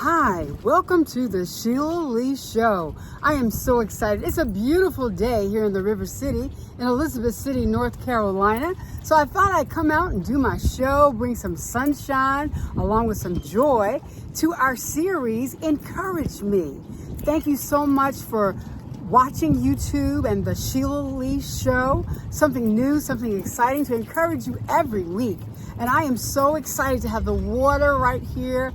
Hi, welcome to the Sheila Lee Show. I am so excited. It's a beautiful day here in the River City in Elizabeth City, North Carolina. So I thought I'd come out and do my show, bring some sunshine along with some joy to our series, Encourage Me. Thank you so much for watching YouTube and the Sheila Lee Show. Something new, something exciting to encourage you every week. And I am so excited to have the water right here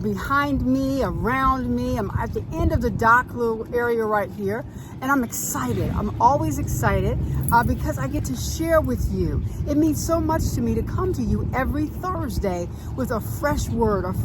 behind me, around me. I'm at the end of the dock little area right here. And I'm excited. I'm always excited because I get to share with you. It means so much to me to come to you every Thursday with a fresh word of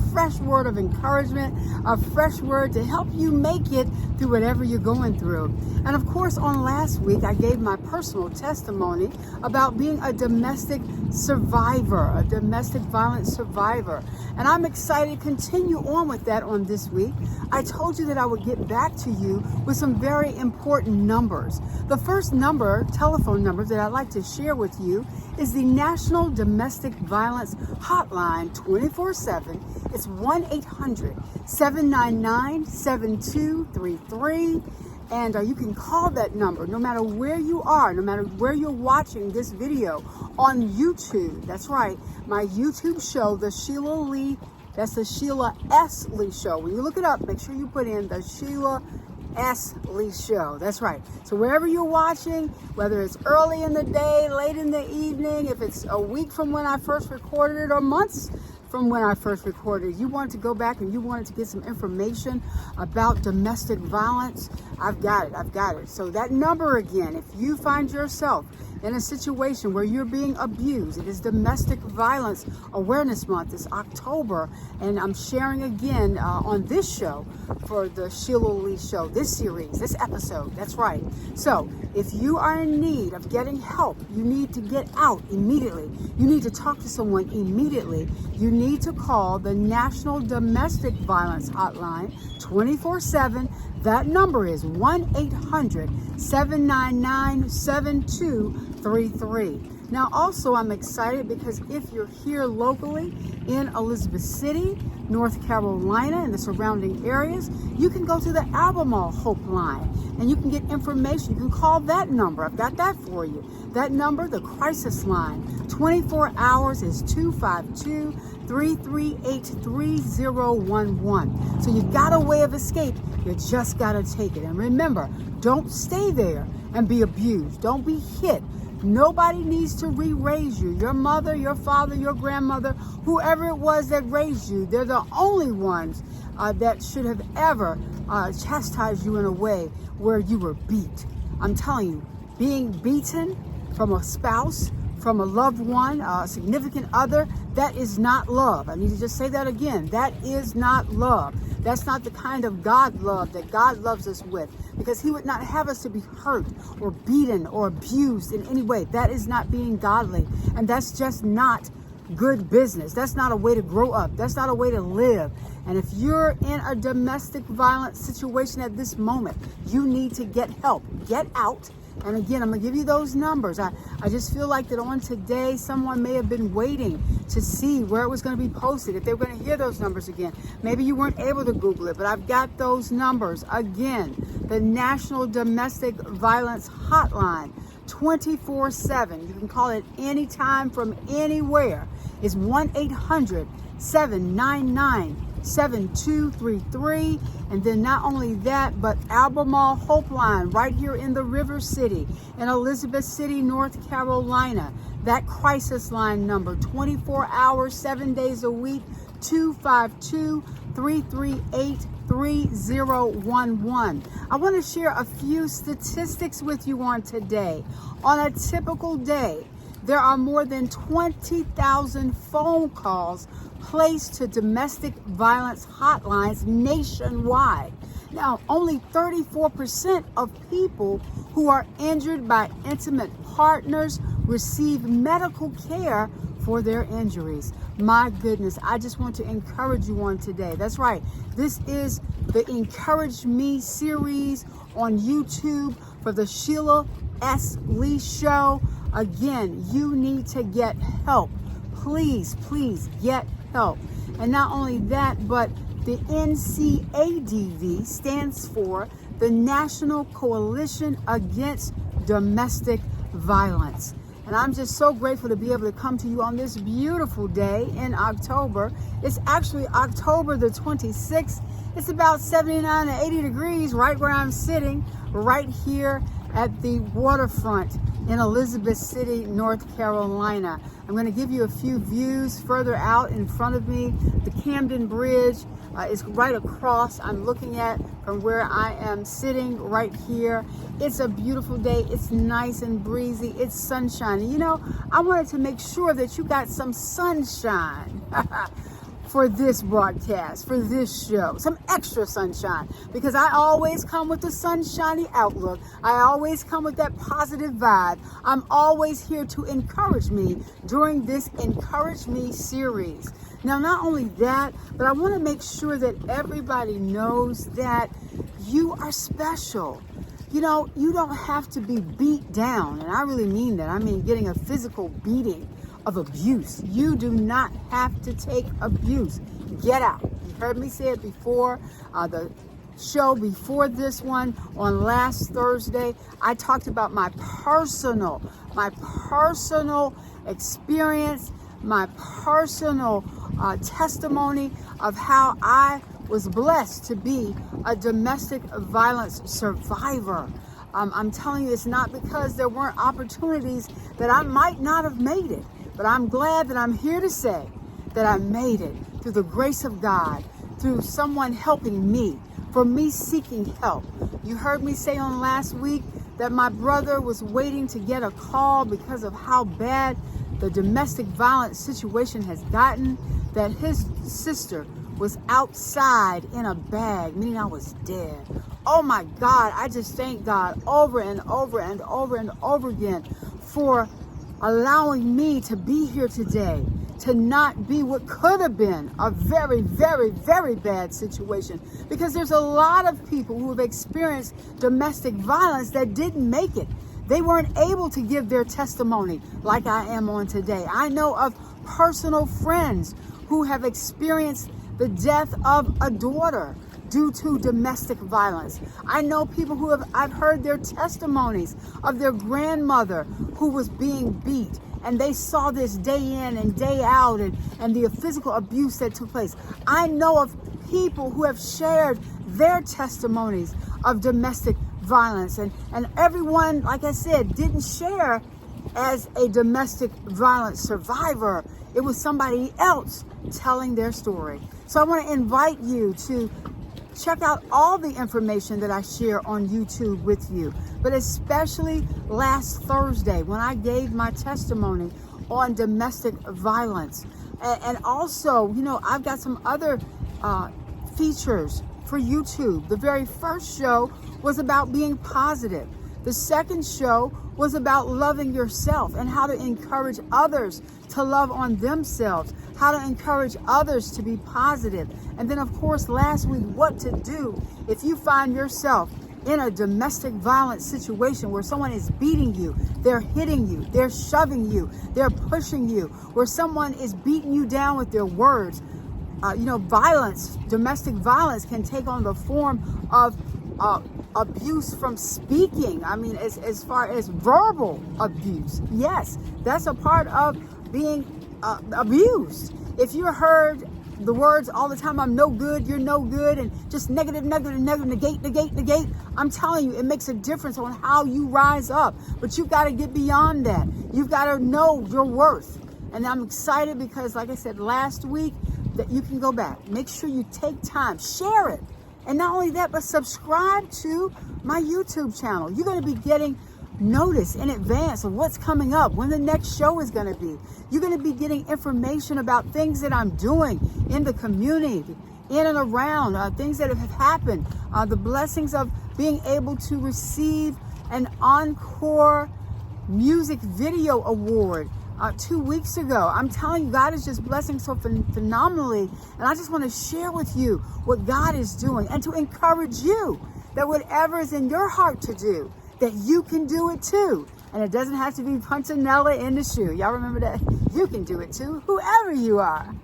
encouragement, a fresh word to help you make it through whatever you're going through. And of course, on last week, I gave my personal testimony about being a domestic survivor, a domestic violence survivor. And I'm excited to continue on with that on this week. I told you that I would get back to you with some very important numbers. The first telephone number that I'd like to share with you is the National Domestic Violence Hotline 24/7. It's 1-800-799-7233. And you can call that number no matter where you are, no matter where you're watching this video on YouTube. That's right, my YouTube show, the Sheila Lee, that's the Sheila S. Lee Show. When you look it up, make sure you put in the Sheila S. Lee Show. That's right. So wherever you're watching, whether it's early in the day, late in the evening, if it's a week from when I first recorded it or months from when I first recorded, you wanted to go back and you wanted to get some information about domestic violence, I've got it. So that number again, if you find yourself in a situation where you're being abused, it is Domestic Violence Awareness Month. It's October, and I'm sharing again on this show for the Sheila Lee Show, this series, this episode. That's right. So if you are in need of getting help, you need to get out immediately. You need to talk to someone immediately. You need to call the National Domestic Violence Hotline 24/7. That number is 1-800-799-7233. Now, also, I'm excited because if you're here locally in Elizabeth City, North Carolina, and the surrounding areas, you can go to the Albemarle Hope Line and you can get information. You can call that number. I've got that for you. That number, the crisis line, 24 hours is 252-338-3011. So you got a way of escape. You just got to take it. And remember, don't stay there and be abused. Don't be hit. Nobody needs to re-raise you. Your mother, your father, your grandmother, whoever it was that raised you, they're the only ones that should have ever chastised you in a way where you were beat. I'm telling you, being beaten from a spouse, from a loved one, a significant other, that is not love. I need to just say that again. That is not love. That's not the kind of God love that God loves us with, because he would not have us to be hurt or beaten or abused in any way. That is not being godly. And that's just not good business. That's not a way to grow up. That's not a way to live. And if you're in a domestic violence situation at this moment, you need to get help. Get out. And again, I'm going to give you those numbers. I just feel like that on today, someone may have been waiting to see where it was going to be posted, if they were going to hear those numbers again. Maybe you weren't able to Google it, but I've got those numbers. Again, the National Domestic Violence Hotline, 24/7. You can call it anytime from anywhere. It's 1-800-799-7233. And then not only that, but Albemarle Hope Line right here in the River City in Elizabeth City, North Carolina. That crisis line number, 24 hours, 7 days a week, 252-338-3011. I want to share a few statistics with you on today. On a typical day, there are more than 20,000 phone calls placed to domestic violence hotlines nationwide. Now, only 34% of people who are injured by intimate partners receive medical care for their injuries. My goodness, I just want to encourage you on today. That's right. This is the Encourage Me series on YouTube for the Sheila S. Lee Show. Again, you need to get help. Please get help. And not only that, but The NCADV stands for the National Coalition Against Domestic Violence. And I'm just so grateful to be able to come to you on this beautiful day in October. It's actually October the 26th. It's about 79 to 80 degrees right where I'm sitting, right here at the waterfront in Elizabeth City, North Carolina. I'm going to give you a few views further out in front of me. The Camden Bridge is right across. I'm looking at from where I am sitting right here. It's a beautiful day. It's nice and breezy. It's sunshine. You know, I wanted to make sure that you got some sunshine for this broadcast, for this show, some extra sunshine, because I always come with the sunshiny outlook. I always come with that positive vibe. I'm always here to encourage me during this Encourage Me series. Now, not only that, but I want to make sure that everybody knows that you are special. You know, you don't have to be beat down, and I really mean that. I mean getting a physical beating of abuse. You do not have to take abuse. Get out. You heard me say it before. The show before this one on last Thursday, I talked about my personal experience, my personal testimony of how I was blessed to be a domestic violence survivor. I'm telling you, it's not because there weren't opportunities that I might not have made it. But I'm glad that I'm here to say that I made it through the grace of God, through someone helping me, for me seeking help. You heard me say on last week that my brother was waiting to get a call because of how bad the domestic violence situation has gotten, that his sister was outside in a bag, meaning I was dead. Oh my God, I just thank God over and over and over and over again for allowing me to be here today, to not be what could have been a very, very, very bad situation. Because there's a lot of people who have experienced domestic violence that didn't make it. They weren't able to give their testimony like I am on today. I know of personal friends who have experienced the death of a daughter due to domestic violence. I know people who I've heard their testimonies of their grandmother who was being beat, and they saw this day in and day out, and the physical abuse that took place. I know of people who have shared their testimonies of domestic violence, and everyone, like I said, didn't share as a domestic violence survivor. It was somebody else telling their story. So I want to invite you to check out all the information that I share on YouTube with you, but especially last Thursday when I gave my testimony on domestic violence. And also, you know, I've got some other features for YouTube. The very first show was about being positive. The second show was about loving yourself and how to encourage others to love on themselves, how to encourage others to be positive. And then, of course, last week, what to do if you find yourself in a domestic violence situation where someone is beating you, they're hitting you, they're shoving you, they're pushing you, where someone is beating you down with their words. Violence, domestic violence can take on the form of abuse from speaking. I mean, as far as verbal abuse. Yes, that's a part of being abused. If you heard the words all the time, I'm no good, you're no good, and just negative, negate, I'm telling you, it makes a difference on how you rise up. But you've got to get beyond that. You've got to know your worth. And I'm excited because, like I said last week, that you can go back. Make sure you take time, share it. And not only that, but subscribe to my YouTube channel. You're going to be getting notice in advance of what's coming up, when the next show is going to be. You're going to be getting information about things that I'm doing in the community, in and around, things that have happened, the blessings of being able to receive an Encore Music Video Award 2 weeks ago. I'm telling you, God is just blessing so phenomenally. And I just want to share with you what God is doing and to encourage you that whatever is in your heart to do, that you can do it too. And it doesn't have to be Punchinella in the shoe. Y'all remember that? You can do it too, whoever you are.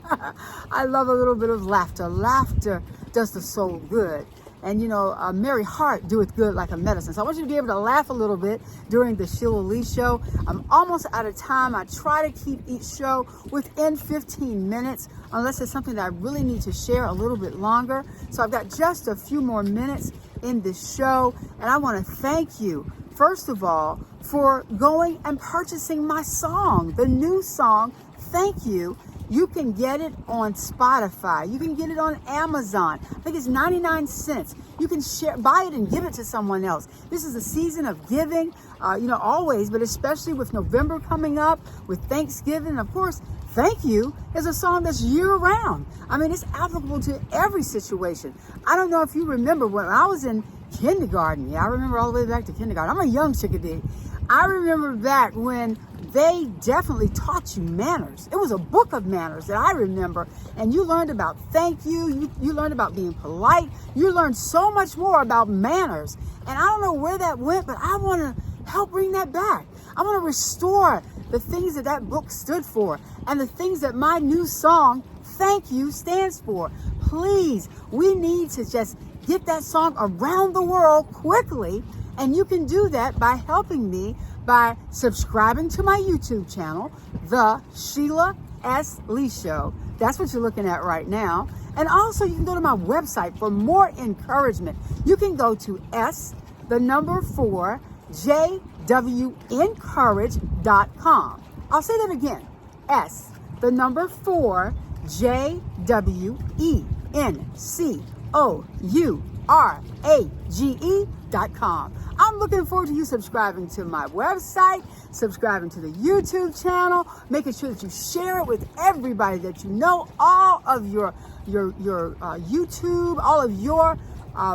I love a little bit of laughter. Laughter does the soul good. And you know, a merry heart doeth good like a medicine. So I want you to be able to laugh a little bit during the Sheila Lee Show. I'm almost out of time. I try to keep each show within 15 minutes, unless it's something that I really need to share a little bit longer. So I've got just a few more minutes in this show. And I want to thank you, first of all, for going and purchasing my song, the new song, Thank You. You can get it on Spotify. You can get it on Amazon. I think it's 99 cents. You can buy it and give it to someone else. This is a season of giving, always, but especially with November coming up, with Thanksgiving. Of course, Thank You is a song that's year round. I mean, it's applicable to every situation. I don't know if you remember when I was in kindergarten. Yeah, I remember all the way back to kindergarten. I'm a young chickadee. I remember back when they definitely taught you manners. It was a book of manners that I remember. And you learned about thank you. You learned about being polite. You learned so much more about manners. And I don't know where that went, but I want to help bring that back. I want to restore the things that that book stood for and the things that my new song, Thank You, stands for. Please, we need to just get that song around the world quickly. And you can do that by helping me by subscribing to my YouTube channel, The Sheila S. Lee Show. That's what you're looking at right now. And also you can go to my website for more encouragement. You can go to jwencourage.com. I'll say that again. jwencourage.com. I'm looking forward to you subscribing to my website, subscribing to the YouTube channel, making sure that you share it with everybody that you know, all of your YouTube, all of your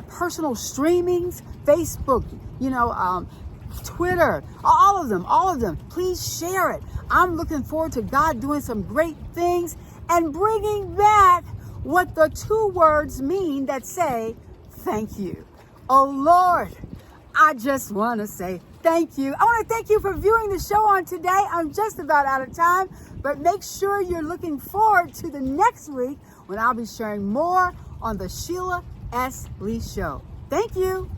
personal streamings, Facebook, Twitter, all of them. Please share it. I'm looking forward to God doing some great things and bringing back what the two words mean that say, thank you. Oh Lord, I just want to say thank you. I want to thank you for viewing the show on today. I'm just about out of time, but make sure you're looking forward to the next week when I'll be sharing more on the Sheila S. Lee Show. Thank you.